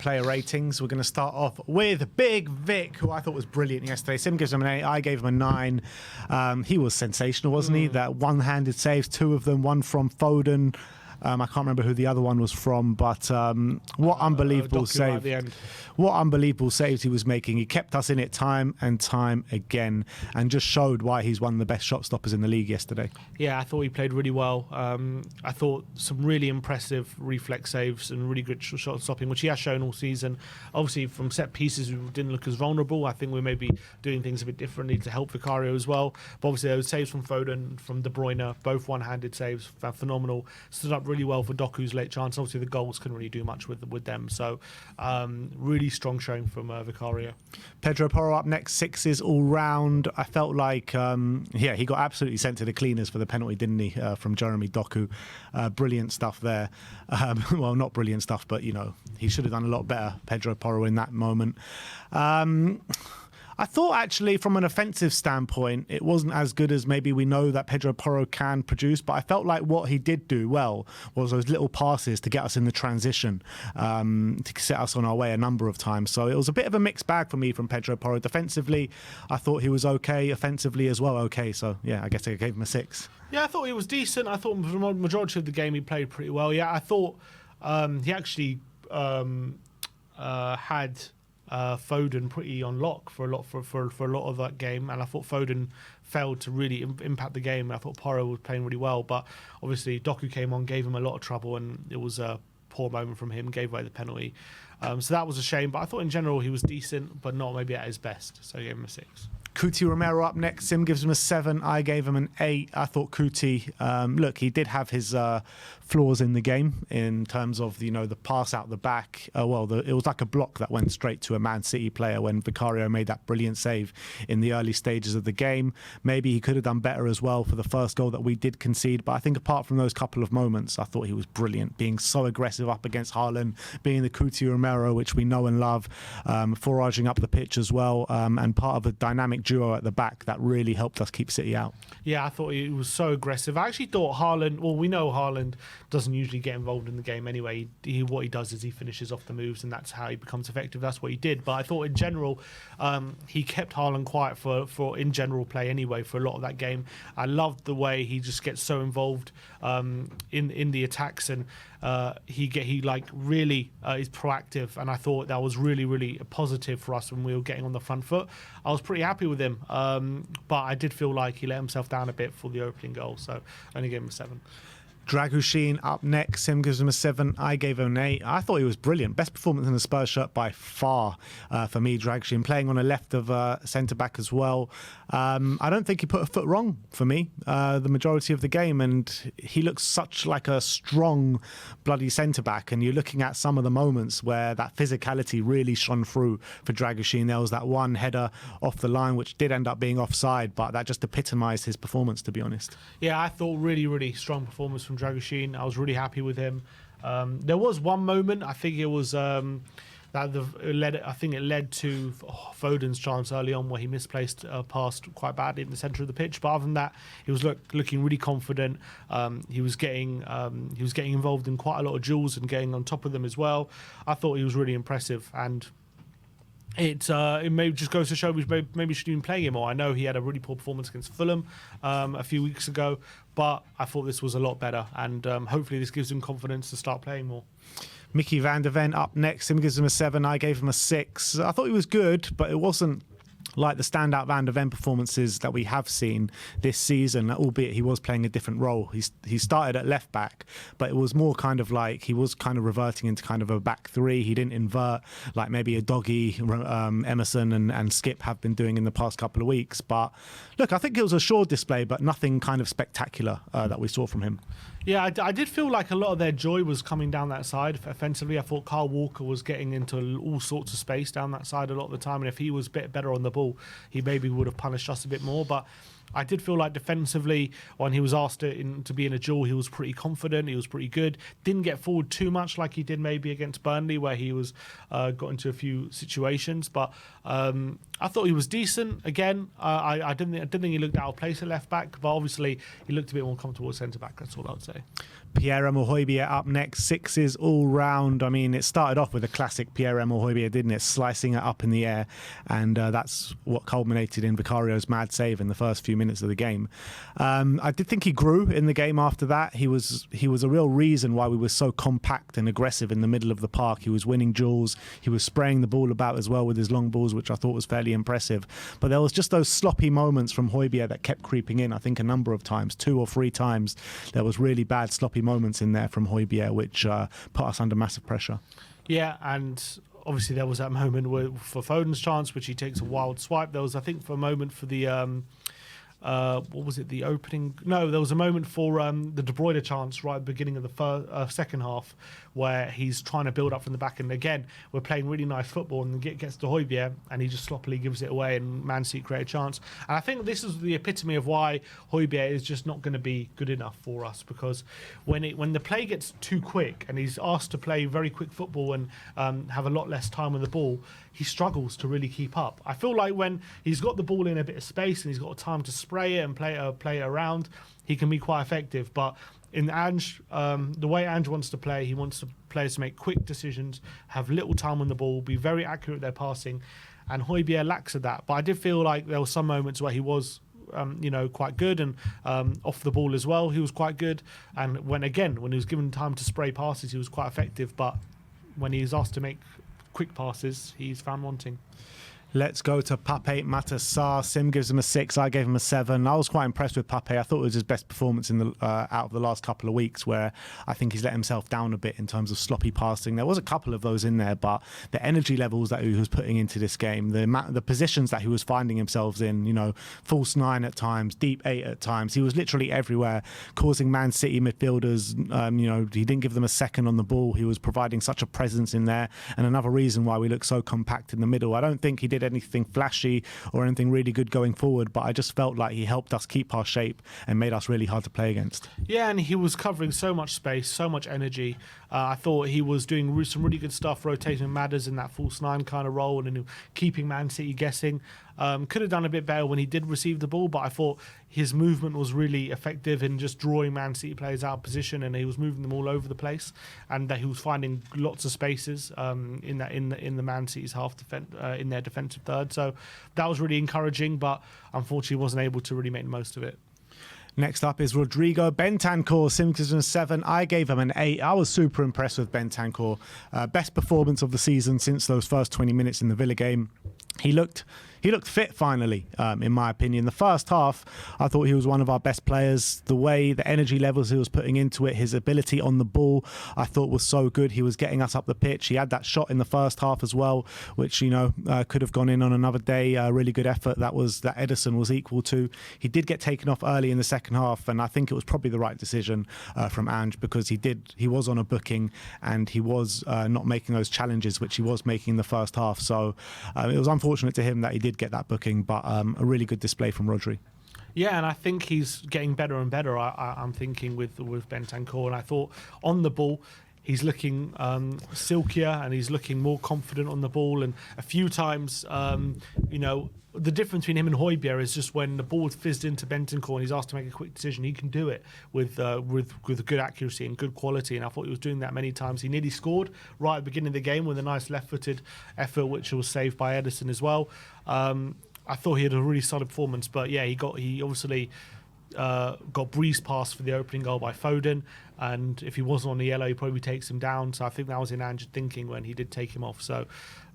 player ratings. We're going to start off with Big Vic, who I thought was brilliant yesterday. Sim gives him an 8. I gave him a 9. He was sensational, wasn't he? That one-handed saves, 2 of them, one from Foden. I can't remember who the other one was from, but what unbelievable save. At the end. What unbelievable saves he was making. He kept us in it time and time again and just showed why he's one of the best shot stoppers in the league yesterday. Yeah, I thought he played really well. I thought some really impressive reflex saves and really good shot stopping, which he has shown all season. Obviously, from set pieces, we didn't look as vulnerable. I think we may be doing things a bit differently to help Vicario as well. But obviously, those saves from Foden, from De Bruyne, both one-handed saves, phenomenal. Stood up really well for Doku's late chance. Obviously, the goals couldn't really do much with them. So, really strong showing from Vicario. Pedro Porro up next, 6s all round. I felt like, he got absolutely sent to the cleaners for the penalty, didn't he, from Jeremy Doku. Brilliant stuff there. Well, not brilliant stuff, but, he should have done a lot better, Pedro Porro, in that moment. I thought, actually, from an offensive standpoint, it wasn't as good as maybe we know that Pedro Porro can produce, but I felt like what he did do well was those little passes to get us in the transition, to set us on our way a number of times. So it was a bit of a mixed bag for me from Pedro Porro. Defensively, I thought he was okay. Offensively as well, okay. So, yeah, I guess I gave him a 6. Yeah, I thought he was decent. I thought for the majority of the game he played pretty well. Yeah, I thought he actually had... Foden pretty on lock for a lot of that game, and I thought Foden failed to really impact the game. I thought Porro was playing really well, but obviously Doku came on, gave him a lot of trouble, and it was a poor moment from him, gave away the penalty. So that was a shame, but I thought in general he was decent, but not maybe at his best, so I gave him a 6. Kuti Romero up next. Sim gives him a 7. I gave him an 8. I thought Kuti, look, he did have his flaws in the game in terms of, the pass out the back. It was like a block that went straight to a Man City player when Vicario made that brilliant save in the early stages of the game. Maybe he could have done better as well for the first goal that we did concede. But I think apart from those couple of moments, I thought he was brilliant, being so aggressive up against Haaland, being the Kuti Romero, which we know and love, foraging up the pitch as well, and part of a dynamic duo at the back that really helped us keep City out. Yeah, I thought he was so aggressive. I actually thought Haaland, well, we know Haaland doesn't usually get involved in the game anyway. What he does is he finishes off the moves, and that's how he becomes effective. That's what he did. But I thought in general, he kept Haaland quiet for in general play anyway for a lot of that game. I loved the way he just gets so involved in the attacks, and he really is proactive, and I thought that was really, really positive for us when we were getting on the front foot. I was pretty happy with him, but I did feel like he let himself down a bit for the opening goal, so I only gave him a 7. Dragusin up next. Sim gives him a 7. I gave him an 8. I thought he was brilliant. Best performance in the Spurs shirt by far for me, Dragusin. Playing on the left of centre-back as well. I don't think he put a foot wrong for me the majority of the game, and he looks such like a strong, bloody centre-back, and you're looking at some of the moments where that physicality really shone through for Dragusin. There was that one header off the line which did end up being offside, but that just epitomised his performance, to be honest. Yeah, I thought really, really strong performance from Dragusin. I was really happy with him. There was one moment, I think it was it led to Foden's chance early on where he misplaced a pass quite badly in the centre of the pitch. But other than that, he was looking really confident. He was getting involved in quite a lot of duels and getting on top of them as well. I thought he was really impressive, and it maybe just goes to show we maybe should even play him more. I know he had a really poor performance against Fulham a few weeks ago, but I thought this was a lot better, and hopefully this gives him confidence to start playing more. Mickey van der Ven up next. Him gives him a 7. I gave him a 6. I thought he was good, but it wasn't like the standout Van der Ven performances that we have seen this season, albeit he was playing a different role. He started at left back, but it was more kind of like he was kind of reverting into kind of a back 3. He didn't invert like maybe a Doggy, Emerson and Skip have been doing in the past couple of weeks. But look, I think it was a sure display, but nothing kind of spectacular that we saw from him. Yeah, I did feel like a lot of their joy was coming down that side offensively. I thought Kyle Walker was getting into all sorts of space down that side a lot of the time, and if he was a bit better on the ball, he maybe would have punished us a bit more. But I did feel like defensively, when he was asked to be in a duel, he was pretty confident, he was pretty good. Didn't get forward too much like he did maybe against Burnley, where he was got into a few situations. But I thought he was decent. Again, I didn't think he looked out of place at left back, but obviously he looked a bit more comfortable at centre back. That's all I would say. Pierre-Emile Hojbjerg up next, sixes all round. I mean, it started off with a classic Pierre-Emile Hojbjerg, didn't it? Slicing it up in the air, and that's what culminated in Vicario's mad save in the first few minutes of the game. I did think he grew in the game after that. He was a real reason why we were so compact and aggressive in the middle of the park. He was winning duels. He was spraying the ball about as well with his long balls, which I thought was fairly impressive. But there was just those sloppy moments from Hojbjerg that kept creeping in. I think a number of times, 2 or 3 times, there was really bad sloppy moments in there from Hojbjerg, which put us under massive pressure. Yeah, and obviously there was that moment for Foden's chance, which he takes a wild swipe. There was, I think, for a moment for the what was it? The opening? No, there was a moment for the De Bruyne chance right at the beginning of the second half, where he's trying to build up from the back, and again we're playing really nice football, and gets to Hojbjerg, and he just sloppily gives it away, and Man City create a chance. And I think this is the epitome of why Hojbjerg is just not going to be good enough for us, because when the play gets too quick, and he's asked to play very quick football and have a lot less time with the ball, he struggles to really keep up. I feel like when he's got the ball in a bit of space and he's got time to spray it and play it around, he can be quite effective. But in Ange, the way Ange wants to play, he wants the players to make quick decisions, have little time on the ball, be very accurate at their passing, and Hojbjerg lacks of that. But I did feel like there were some moments where he was quite good, and off the ball as well, he was quite good. And when he was given time to spray passes, he was quite effective. But when he was asked to make quick passes, he's found wanting. Let's go to Pape Matar Sarr. Sim gives him a 6. I gave him a 7. I was quite impressed with Pape. I thought it was his best performance in the out of the last couple of weeks, where I think he's let himself down a bit in terms of sloppy passing. There was a couple of those in there, but the energy levels that he was putting into this game, the positions that he was finding himself in, false 9 at times, deep 8 at times, he was literally everywhere, causing Man City midfielders, he didn't give them a second on the ball. He was providing such a presence in there, and another reason why we look so compact in the middle. I don't think he did anything flashy or anything really good going forward, but I just felt like he helped us keep our shape and made us really hard to play against. Yeah, and he was covering so much space, so much energy. I thought he was doing some really good stuff, rotating Maddison in that false 9 kind of role and keeping Man City guessing. Could have done a bit better when he did receive the ball, but I thought his movement was really effective in just drawing Man City players out of position, and he was moving them all over the place, and that he was finding lots of spaces in the Man City's half in their defensive third. So that was really encouraging, but unfortunately wasn't able to really make the most of it. Next up is Rodrigo Bentancur. Sim gives him a 7. I gave him an 8. I was super impressed with Bentancur. Best performance of the season since those first 20 minutes in the Villa game. He looked fit finally, in my opinion. The first half, I thought he was one of our best players. The way, the energy levels he was putting into it, his ability on the ball, I thought was so good. He was getting us up the pitch. He had that shot in the first half as well, which, could have gone in on another day. A really good effort that Edison was equal to. He did get taken off early in the second half, and I think it was probably the right decision from Ange, because he was on a booking, and he was not making those challenges which he was making in the first half. So it was unfortunate to him that he did get that booking, but a really good display from Rodri. Yeah, and I think he's getting better and better. I'm thinking with Bentancur, and I thought on the ball he's looking silkier, and he's looking more confident on the ball. And a few times, the difference between him and Hojbjerg is just when the ball fizzed into Bentancur and he's asked to make a quick decision, he can do it with good accuracy and good quality. And I thought he was doing that many times. He nearly scored right at the beginning of the game with a nice left-footed effort, which was saved by Edison as well. I thought he had a really solid performance, but yeah, he obviously got breezed past for the opening goal by Foden, and if he wasn't on the yellow, he probably takes him down. So I think that was in Ange's thinking when he did take him off. So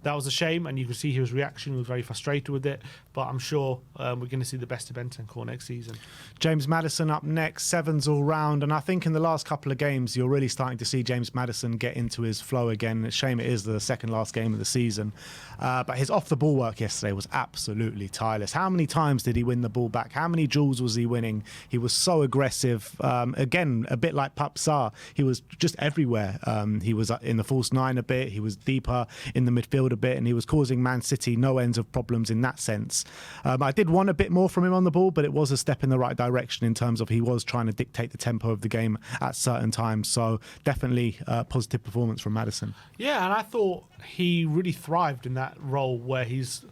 that was a shame, and you can see his reaction. He was very frustrated with it, but I'm sure we're going to see the best of Bentancur next season. James Maddison up next, 7s all round, and I think in the last couple of games you're really starting to see James Maddison get into his flow again. It's a shame it is the second last game of the season, but his off-the-ball work yesterday was absolutely tireless. How many times did he win the ball back? How many duels was he winning? He was so aggressive. Again, a bit like Pape Sarr, he was just everywhere. He was in the false 9 a bit, he was deeper in the midfield a bit, and he was causing Man City no ends of problems in that sense. I did want a bit more from him on the ball, but it was a step in the right direction in terms of he was trying to dictate the tempo of the game at certain times. So definitely a positive performance from Maddison. Yeah, and I thought he really thrived in that role where he's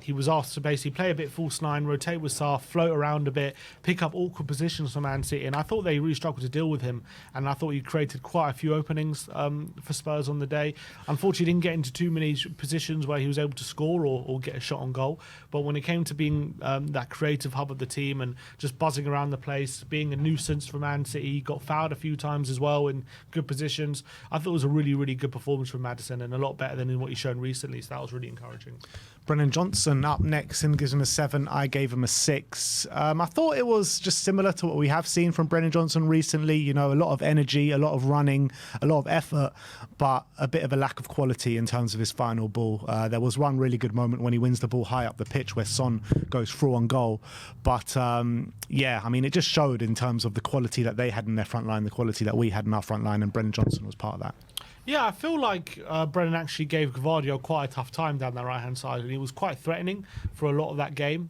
He was asked to basically play a bit false nine, rotate with Sarr, float around a bit, pick up awkward positions for Man City, and I thought they really struggled to deal with him, and I thought he created quite a few openings for Spurs on the day. Unfortunately, he didn't get into too many positions where he was able to score or get a shot on goal, but when it came to being that creative hub of the team and just buzzing around the place, being a nuisance for Man City, he got fouled a few times as well in good positions. I thought it was a really, really good performance from Maddison and a lot better than what he's shown recently, so that was really encouraging. Brennan Johnson up next and gives him a 7. I gave him a 6. I thought it was just similar to what we have seen from Brennan Johnson recently. You know, a lot of energy, a lot of running, a lot of effort, but a bit of a lack of quality in terms of his final ball. There was one really good moment when he wins the ball high up the pitch where Son goes through on goal. But yeah, I mean, it just showed in terms of the quality that they had in their front line, the quality that we had in our front line, and Brennan Johnson was part of that. Yeah, I feel like Brennan actually gave Vicario quite a tough time down the right-hand side, and he was quite threatening for a lot of that game.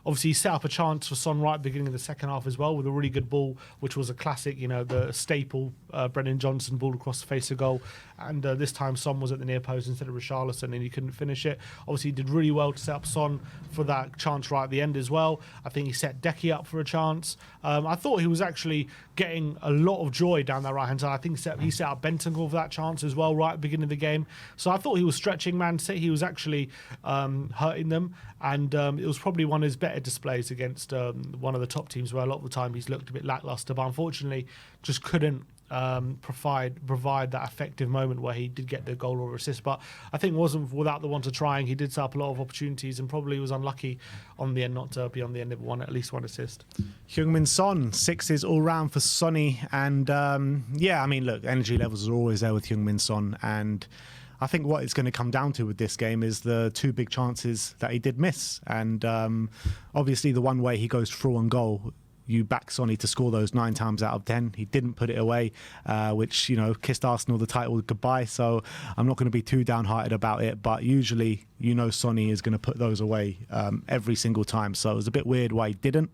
Obviously, he set up a chance for Son right at the beginning of the second half as well with a really good ball, which was a classic, you know, the staple Brennan Johnson ball across the face of goal. And this time Son was at the near post instead of Richarlison, and he couldn't finish it. Obviously, he did really well to set up Son for that chance right at the end as well. I think he set Decky up for a chance. I thought he was actually getting a lot of joy down that right-hand side. I think he set up Bentancur for that chance as well right at the beginning of the game. So I thought he was stretching Man City. He was actually hurting them. And it was probably one of his better displays against one of the top teams where a lot of the time he's looked a bit lackluster, but unfortunately just couldn't provide that effective moment where he did get the goal or assist. But I think it wasn't without the want of trying. He did set up a lot of opportunities and probably was unlucky on the end not to be on the end of at least one assist. Heung-min Son, 6s all round for Sonny. And yeah, I mean, look, energy levels are always there with Heung-min Son, and I think what it's going to come down to with this game is the 2 big chances that he did miss. And obviously the one way he goes through on goal, you back Sonny to score those 9 times out of 10. He didn't put it away, which, you know, kissed Arsenal the title goodbye. So I'm not going to be too downhearted about it. But usually, you know, Sonny is going to put those away every single time. So it was a bit weird why he didn't.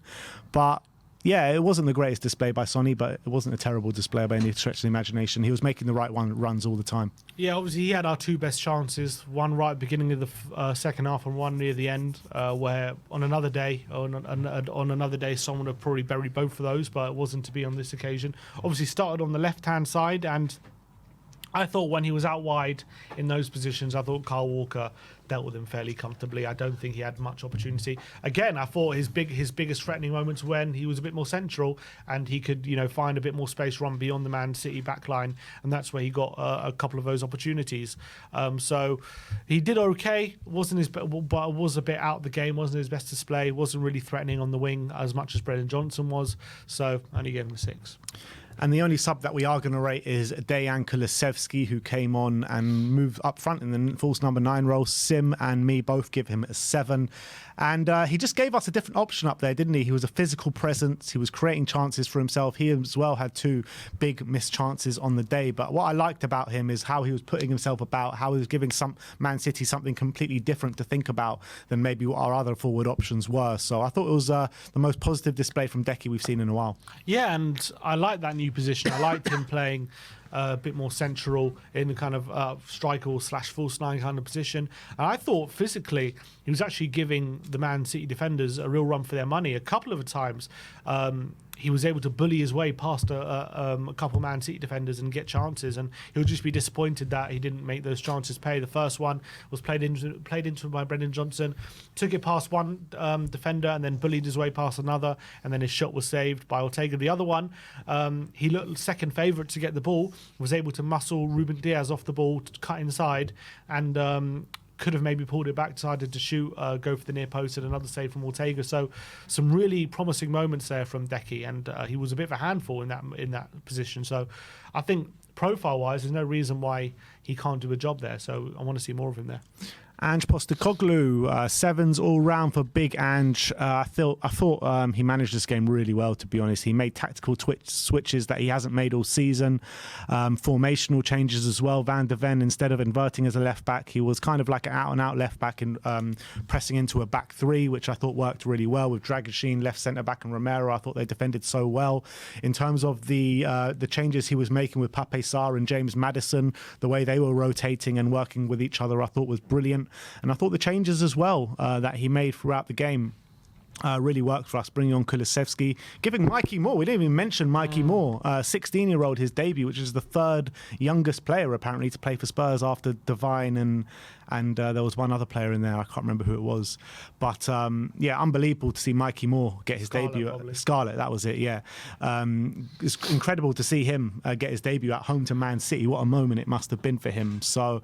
But yeah, it wasn't the greatest display by Sonny, but it wasn't a terrible display by any stretch of the imagination. He was making the right runs all the time. Yeah, obviously he had our 2 best chances, one right at the beginning of the second half and one near the end, where on another day, someone would have probably buried both of those, but it wasn't to be on this occasion. Obviously started on the left-hand side, and I thought when he was out wide in those positions, I thought Kyle Walker dealt with him fairly comfortably. I don't think he had much opportunity. Again, I thought his biggest threatening moments when he was a bit more central and he could, you know, find a bit more space, run beyond the Man City backline, and that's where he got a couple of those opportunities. So he did okay. Wasn't his, but was a bit out the game. Wasn't his best display. Wasn't really threatening on the wing as much as Brennan Johnson was. So I only gave him a 6. And the only sub that we are going to rate is Dejan Kulusevski, who came on and moved up front in the false number 9 role. Sim and me both give him a 7. And he just gave us a different option up there, didn't he? He was a physical presence. He was creating chances for himself. He as well had 2 big missed chances on the day. But what I liked about him is how he was putting himself about, how he was giving some Man City something completely different to think about than maybe what our other forward options were. So I thought it was the most positive display from Decky we've seen in a while. Yeah, and I like that new position. I liked him playing a bit more central in the kind of striker / false 9 kind of position. And I thought physically he was actually giving the Man City defenders a real run for their money. A couple of times he was able to bully his way past a couple of Man City defenders and get chances, and he'll just be disappointed that he didn't make those chances pay. The first one was played into by Brennan Johnson, took it past one defender and then bullied his way past another, and then his shot was saved by Ortega. The other one, he looked second favourite to get the ball, was able to muscle Ruben Diaz off the ball, to cut inside, and could have maybe pulled it back, decided to shoot, go for the near post, and another save from Ortega. So some really promising moments there from Decky, and he was a bit of a handful in that position. So I think profile-wise, there's no reason why he can't do a job there. So I want to see more of him there. Ange Postecoglou, 7s all round for Big Ange. I thought he managed this game really well, to be honest. He made tactical switches that he hasn't made all season. Formational changes as well. Van de Ven, instead of inverting as a left back, he was kind of like an out-and-out left back and pressing into a back 3, which I thought worked really well with Dragusin, left centre back, and Romero. I thought they defended so well. In terms of the changes he was making with Pape Sarr and James Maddison, the way they were rotating and working with each other, I thought was brilliant. And I thought the changes as well that he made throughout the game really worked for us, bringing on Kulusevski, giving Mikey Moore. We didn't even mention Mikey Moore, 16-year-old, his debut, which is the third youngest player apparently to play for Spurs after Devine and there was one other player in there. I can't remember who it was, but yeah, unbelievable to see Mikey Moore get his debut. Probably. Scarlett, that was it. Yeah, it's incredible to see him get his debut at home to Man City. What a moment it must have been for him. So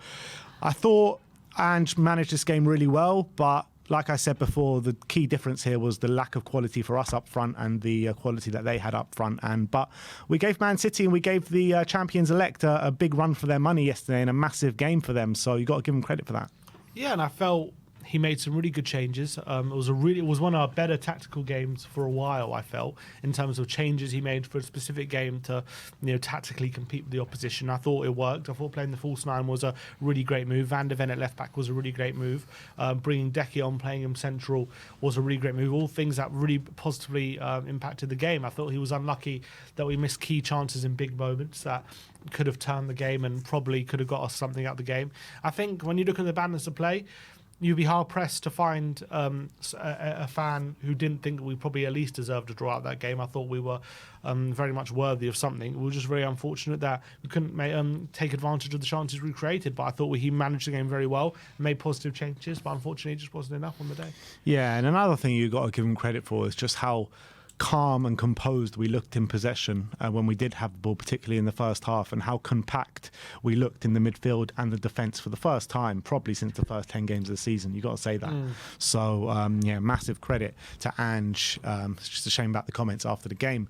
I thought Ange managed this game really well, but like I said before, the key difference here was the lack of quality for us up front and the quality that they had up front. But we gave Man City and we gave the champions-elect a big run for their money yesterday and a massive game for them. So you got to give them credit for that. Yeah, and I felt he made some really good changes. It was one of our better tactical games for a while, I felt, in terms of changes he made for a specific game to, tactically compete with the opposition. I thought it worked. I thought playing the false nine was a really great move. Van de Ven at left back was a really great move. Bringing Decky on, playing him central was a really great move. All things that really positively impacted the game. I thought he was unlucky that we missed key chances in big moments that could have turned the game and probably could have got us something out of the game. I think when you look at the balance of play, you'd be hard-pressed to find a fan who didn't think we probably at least deserved to draw out that game. I thought we were very much worthy of something. We were just very unfortunate that we couldn't take advantage of the chances we created, but I thought he managed the game very well, made positive changes, but unfortunately it just wasn't enough on the day. Yeah, and another thing you've got to give him credit for is just how calm and composed we looked in possession when we did have the ball, particularly in the first half, and how compact we looked in the midfield and the defence for the first time, probably since the first 10 games of the season. You've got to say that. So, yeah, massive credit to Ange. It's just a shame about the comments after the game.